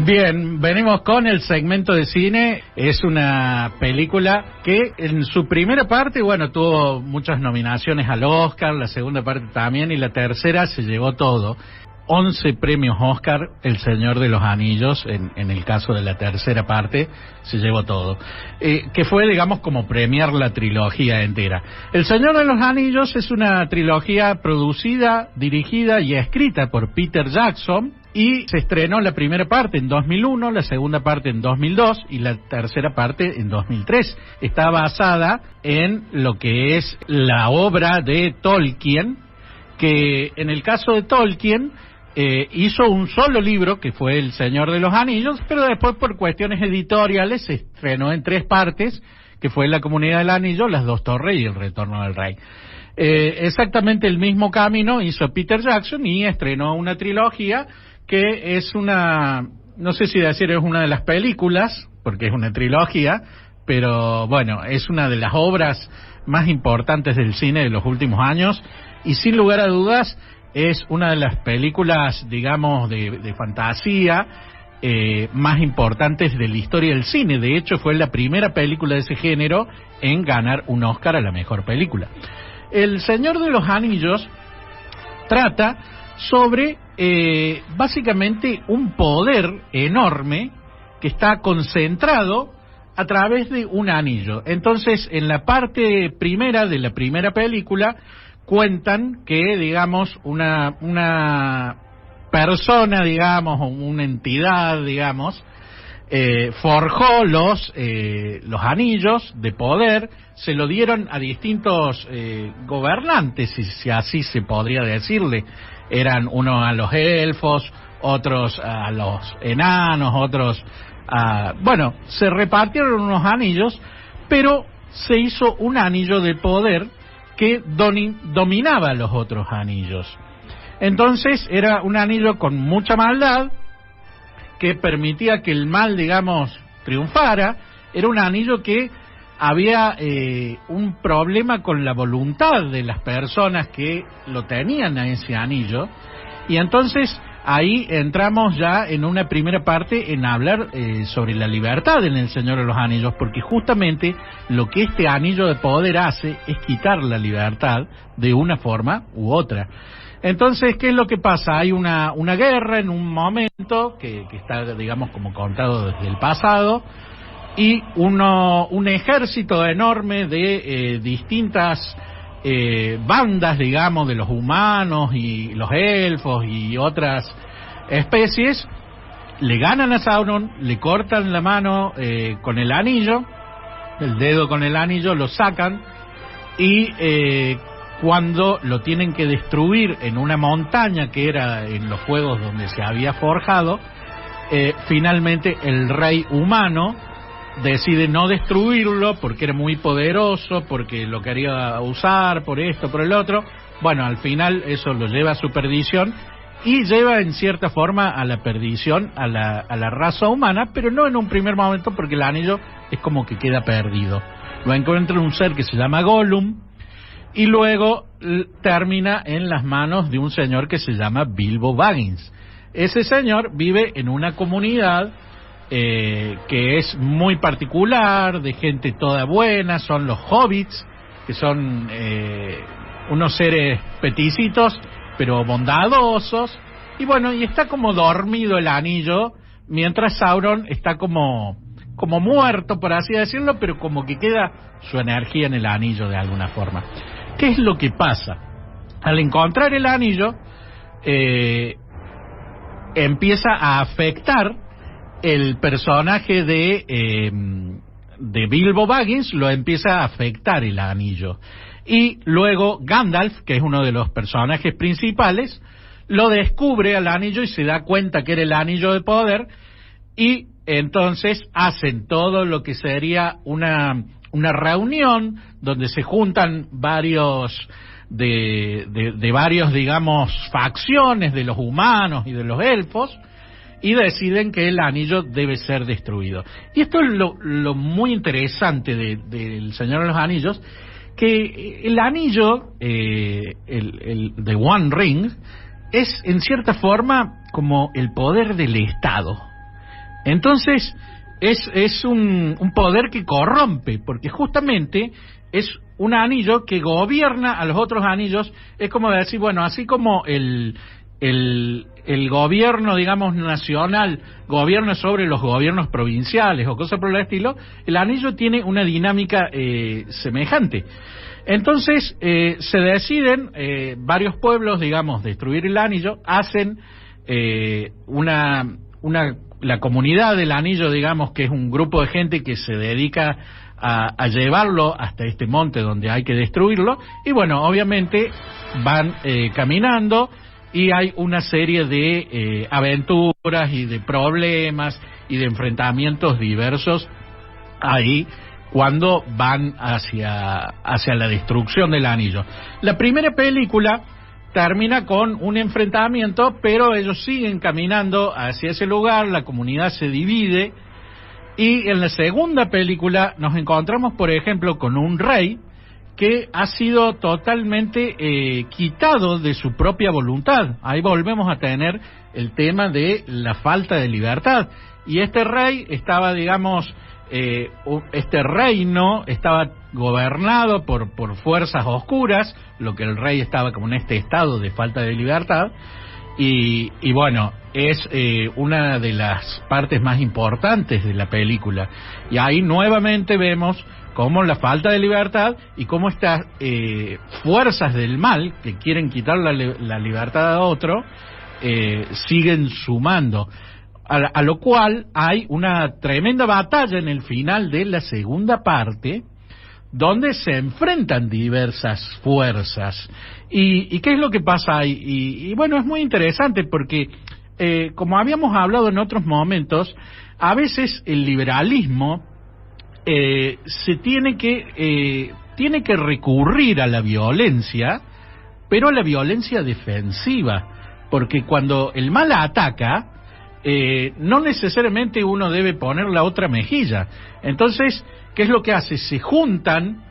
Bien, venimos con el segmento de cine. Es una película que en su primera parte, bueno, tuvo muchas nominaciones al Oscar, la segunda parte también, y la tercera se llevó todo. 11 premios Oscar, El Señor de los Anillos, en el caso de la tercera parte, se llevó todo. Que fue, digamos, como premiar la trilogía entera. El Señor de los Anillos es una trilogía producida, dirigida y escrita por Peter Jackson, y se estrenó la primera parte en 2001, la segunda parte en 2002 y la tercera parte en 2003. Está basada en lo que es la obra de Tolkien, que en el caso de Tolkien hizo un solo libro, que fue El Señor de los Anillos, pero después por cuestiones editoriales se estrenó en 3 partes, que fue La Comunidad del Anillo, Las Dos Torres y El Retorno del Rey. Exactamente el mismo camino hizo Peter Jackson y estrenó una trilogía que es una, no sé si decir es una de las películas, porque es una trilogía, pero bueno, es una de las obras más importantes del cine de los últimos años y sin lugar a dudas es una de las películas, digamos, de fantasía más importantes de la historia del cine. De hecho, fue la primera película de ese género en ganar un Oscar a la mejor película. El Señor de los Anillos trata sobre básicamente un poder enorme que está concentrado a través de un anillo. Entonces, en la parte primera de la primera película cuentan que, digamos, una persona, digamos, o una entidad, digamos, forjó los anillos de poder, se lo dieron a distintos gobernantes, si así se podría decirle. Eran unos a los elfos, otros a los enanos, otros a... Bueno, se repartieron unos anillos, pero se hizo un anillo de poder que dominaba los otros anillos. Entonces era un anillo con mucha maldad, que permitía que el mal, digamos, triunfara. Era un anillo que había un problema con la voluntad de las personas que lo tenían a ese anillo, y entonces ahí entramos ya en una primera parte en hablar sobre la libertad en El Señor de los Anillos, porque justamente lo que este anillo de poder hace es quitar la libertad de una forma u otra. Entonces, ¿qué es lo que pasa? Hay una guerra en un momento que está, digamos, como contado desde el pasado, y un ejército enorme de distintas bandas, digamos, de los humanos y los elfos y otras especies, le ganan a Sauron, le cortan la mano con el anillo, el dedo con el anillo, lo sacan, y cuando lo tienen que destruir en una montaña que era en los juegos donde se había forjado, finalmente el rey humano decide no destruirlo porque era muy poderoso, porque lo quería usar, por esto, por el otro. Bueno, al final eso lo lleva a su perdición y lleva en cierta forma a la perdición a la raza humana, pero no en un primer momento, porque el anillo es como que queda perdido. Lo encuentra un ser que se llama Gollum y luego termina en las manos de un señor que se llama Bilbo Baggins. Ese señor vive en una comunidad que es muy particular, de gente toda buena, son los hobbits, que son unos seres peticitos, pero bondadosos, y bueno, y está como dormido el anillo, mientras Sauron está como muerto, por así decirlo, pero como que queda su energía en el anillo de alguna forma. ¿Qué es lo que pasa? Al encontrar el anillo, empieza a afectar el personaje de Bilbo Baggins, lo empieza a afectar el anillo. Y luego Gandalf, que es uno de los personajes principales, lo descubre al anillo y se da cuenta que era el anillo de poder, y entonces hacen todo lo que sería una reunión donde se juntan varios de varios, digamos, facciones de los humanos y de los elfos, y deciden que el anillo debe ser destruido. Y esto es lo muy interesante del Señor de los Anillos, que el anillo, el The One Ring, es en cierta forma como el poder del Estado. Entonces, es un poder que corrompe, porque justamente es un anillo que gobierna a los otros anillos. Es como decir, bueno, así como el gobierno, digamos, nacional gobierna sobre los gobiernos provinciales o cosas por el estilo, el anillo tiene una dinámica semejante. Entonces, se deciden varios pueblos, digamos, destruir el anillo, hacen la comunidad del anillo, digamos, que es un grupo de gente que se dedica a llevarlo hasta este monte donde hay que destruirlo, y bueno, obviamente van caminando y hay una serie de aventuras y de problemas y de enfrentamientos diversos ahí cuando van hacia la destrucción del anillo. La primera película termina con un enfrentamiento, pero ellos siguen caminando hacia ese lugar, la comunidad se divide, y en la segunda película nos encontramos, por ejemplo, con un rey que ha sido totalmente quitado de su propia voluntad. Ahí volvemos a tener el tema de la falta de libertad. Y este rey estaba, digamos, este reino estaba gobernado por fuerzas oscuras, lo que el rey estaba como en este estado de falta de libertad. Y bueno, es una de las partes más importantes de la película. Y ahí nuevamente vemos cómo la falta de libertad y cómo estas fuerzas del mal que quieren quitar la libertad a otro siguen sumando. A lo cual hay una tremenda batalla en el final de la segunda parte, donde se enfrentan diversas fuerzas. ¿Y qué es lo que pasa ahí? Y bueno, es muy interesante porque, como habíamos hablado en otros momentos, a veces el liberalismo se tiene que recurrir a la violencia, pero a la violencia defensiva, porque cuando el mal ataca, no necesariamente uno debe poner la otra mejilla. Entonces, ¿qué es lo que hace? Se juntan,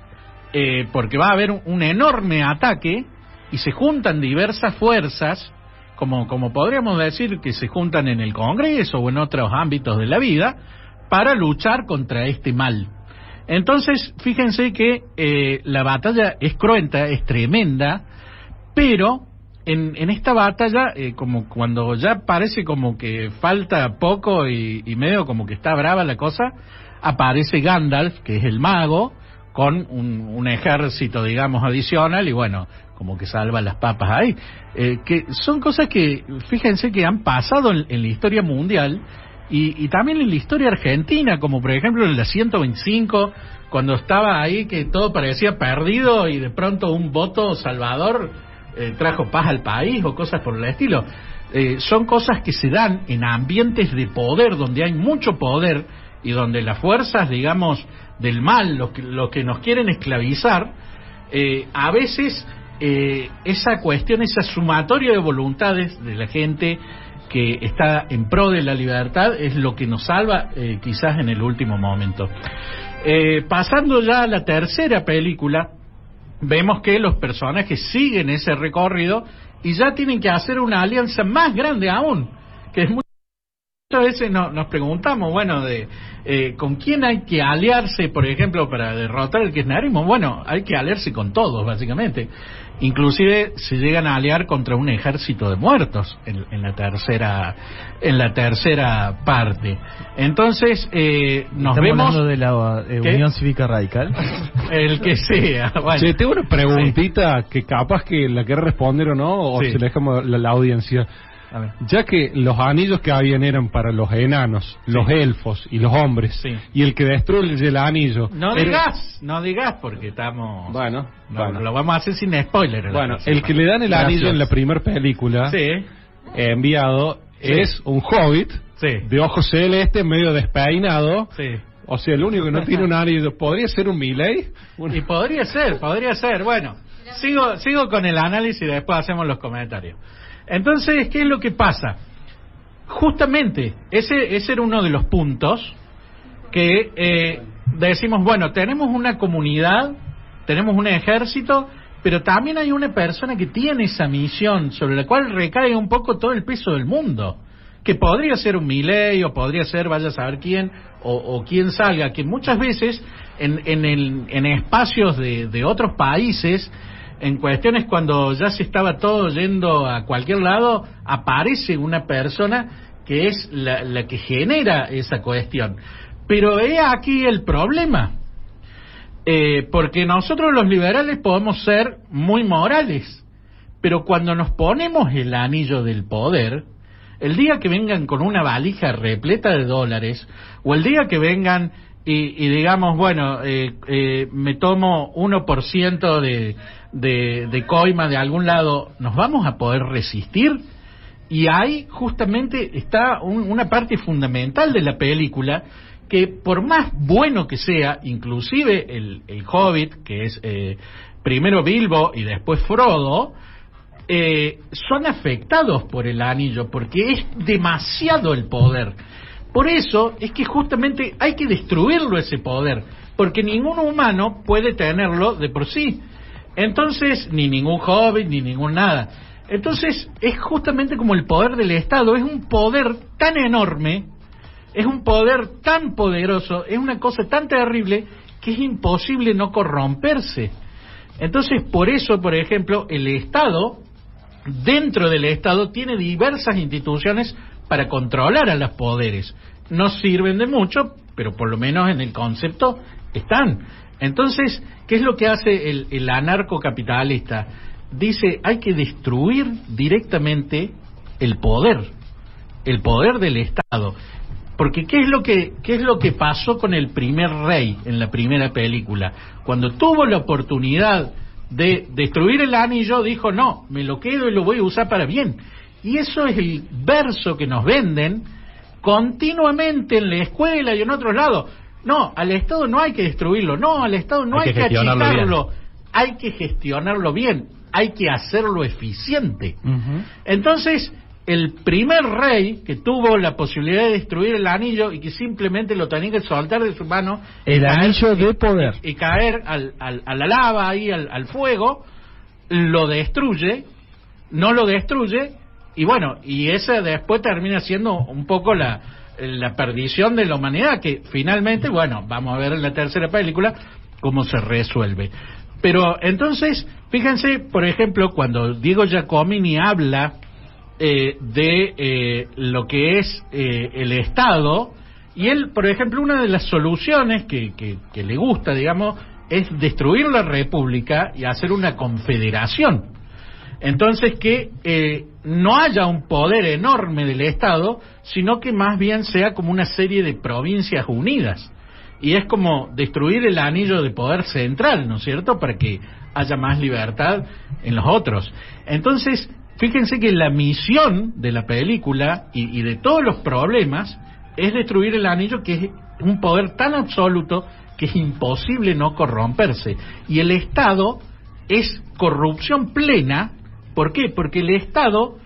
porque va a haber un enorme ataque, y se juntan diversas fuerzas, como podríamos decir que se juntan en el Congreso o en otros ámbitos de la vida, para luchar contra este mal. Entonces, fíjense que la batalla es cruenta, es tremenda, pero en esta batalla, como cuando ya parece como que falta poco y medio como que está brava la cosa, aparece Gandalf, que es el mago, con un ejército, digamos, adicional, y bueno, como que salva las papas ahí. Que son cosas que, fíjense, que han pasado en la historia mundial, y también en la historia argentina, como por ejemplo en la 125, cuando estaba ahí que todo parecía perdido y de pronto un voto salvador trajo paz al país, o cosas por el estilo. Son cosas que se dan en ambientes de poder, donde hay mucho poder y donde las fuerzas, digamos, del mal, los que nos quieren esclavizar, a veces esa cuestión, esa sumatoria de voluntades de la gente que está en pro de la libertad es lo que nos salva, quizás en el último momento. Pasando ya a la tercera película, vemos que los personajes siguen ese recorrido y ya tienen que hacer una alianza más grande aún, que es muchas veces nos preguntamos, bueno, ¿con quién hay que aliarse, por ejemplo, para derrotar el kirchnerismo? Bueno, hay que aliarse con todos, básicamente. Inclusive se llegan a aliar contra un ejército de muertos en la tercera parte. Entonces, nos vemos... hablando de la Unión Cívica Radical. El que sea. Bueno. Che, tengo una preguntita que capaz que la quiere responder o no, o se la dejamos la audiencia. A ver. Ya que los anillos que habían eran para los enanos, los elfos y los hombres, y el que destruye el anillo... No digas porque estamos... Bueno, lo vamos a hacer sin spoiler. Bueno, el que le dan el anillo en la primera película, enviado, es un hobbit, de ojos celestes, medio despeinado. O sea, el único que no tiene un anillo, ¿podría ser un Milei? Y podría ser. Bueno, sigo con el análisis y después hacemos los comentarios. Entonces, ¿qué es lo que pasa? Justamente, ese era uno de los puntos que decimos, bueno, tenemos una comunidad, tenemos un ejército, pero también hay una persona que tiene esa misión, sobre la cual recae un poco todo el peso del mundo, que podría ser un Milei o podría ser vaya a saber quién o quién salga, que muchas veces en espacios de otros países, en cuestiones cuando ya se estaba todo yendo a cualquier lado, aparece una persona que es la que genera esa cuestión. Pero he aquí el problema, porque nosotros los liberales podemos ser muy morales, pero cuando nos ponemos el anillo del poder, el día que vengan con una valija repleta de dólares, o el día que vengan y digamos, bueno, me tomo 1% de coima de algún lado, ¿nos vamos a poder resistir? Y ahí justamente está una parte fundamental de la película, que por más bueno que sea, inclusive el Hobbit, que es primero Bilbo y después Frodo, son afectados por el anillo, porque es demasiado el poder. Por eso es que justamente hay que destruirlo ese poder, porque ningún humano puede tenerlo de por sí. Entonces, ni ningún hobbit, ni ningún nada. Entonces, es justamente como el poder del Estado, es un poder tan enorme, es un poder tan poderoso, es una cosa tan terrible que es imposible no corromperse. Entonces, por eso, por ejemplo, el Estado, dentro del Estado, tiene diversas instituciones para controlar a los poderes. No sirven de mucho, pero por lo menos en el concepto están. Entonces, ¿qué es lo que hace el anarcocapitalista? Dice, hay que destruir directamente el poder del Estado. Porque ¿qué es lo que pasó con el primer rey en la primera película? Cuando tuvo la oportunidad de destruir el anillo, dijo, no, me lo quedo y lo voy a usar para bien. Y eso es el verso que nos venden continuamente en la escuela y en otros lados. No, al Estado no hay que destruirlo, no, al Estado no hay que achicarlo, hay que gestionarlo bien, hay que hacerlo eficiente. Entonces, el primer rey que tuvo la posibilidad de destruir el anillo y que simplemente lo tenía que soltar de su mano, el anillo de poder, y caer a la lava, ahí al fuego, lo destruye, no lo destruye, y bueno, y esa después termina siendo un poco la perdición de la humanidad, que finalmente, bueno, vamos a ver en la tercera película cómo se resuelve. Pero entonces, fíjense, por ejemplo, cuando Diego Giacomini habla de lo que es el Estado, y él, por ejemplo, una de las soluciones que le gusta, digamos, es destruir la República y hacer una confederación. Entonces, que no haya un poder enorme del Estado, sino que más bien sea como una serie de provincias unidas. Y es como destruir el anillo de poder central, ¿no es cierto?, para que haya más libertad en los otros. Entonces, fíjense que la misión de la película y de todos los problemas es destruir el anillo, que es un poder tan absoluto que es imposible no corromperse. Y el Estado es corrupción plena. ¿Por qué? Porque el Estado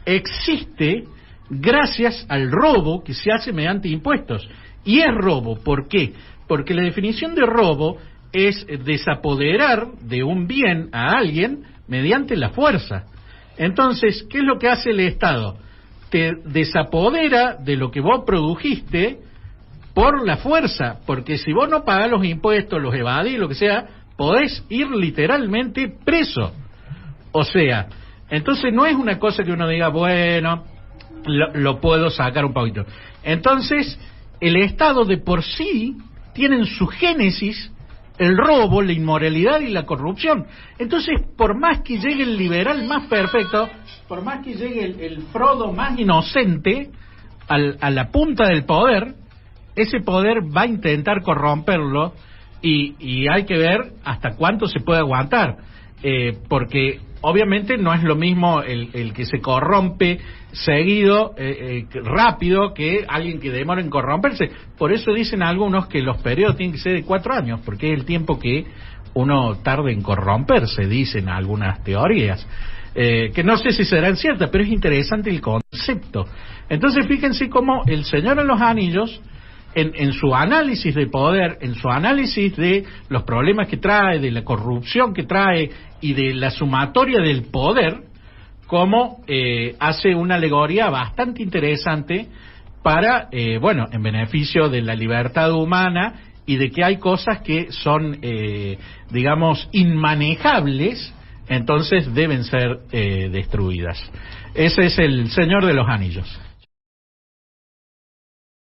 existe gracias al robo que se hace mediante impuestos. Y es robo, ¿por qué? Porque la definición de robo es desapoderar de un bien a alguien mediante la fuerza. Entonces, ¿qué es lo que hace el Estado? Te desapodera de lo que vos produjiste por la fuerza, porque si vos no pagás los impuestos, los evadís, lo que sea, podés ir literalmente preso. O sea, entonces no es una cosa que uno diga, bueno, lo puedo sacar un poquito. Entonces, el Estado de por sí tiene en su génesis el robo, la inmoralidad y la corrupción. Entonces, por más que llegue el liberal más perfecto, por más que llegue el Frodo más inocente a la punta del poder, ese poder va a intentar corromperlo, y hay que ver hasta cuánto se puede aguantar, porque obviamente no es lo mismo el que se corrompe seguido, rápido, que alguien que demora en corromperse. Por eso dicen algunos que los periodos tienen que ser de 4 años, porque es el tiempo que uno tarda en corromperse, dicen algunas teorías, que no sé si serán ciertas, pero es interesante el concepto. Entonces fíjense cómo el Señor de los Anillos, en su análisis de poder, en su análisis de los problemas que trae, de la corrupción que trae y de la sumatoria del poder, como hace una alegoría bastante interesante para, en beneficio de la libertad humana y de que hay cosas que son, digamos, inmanejables, entonces deben ser destruidas. Ese es el Señor de los Anillos.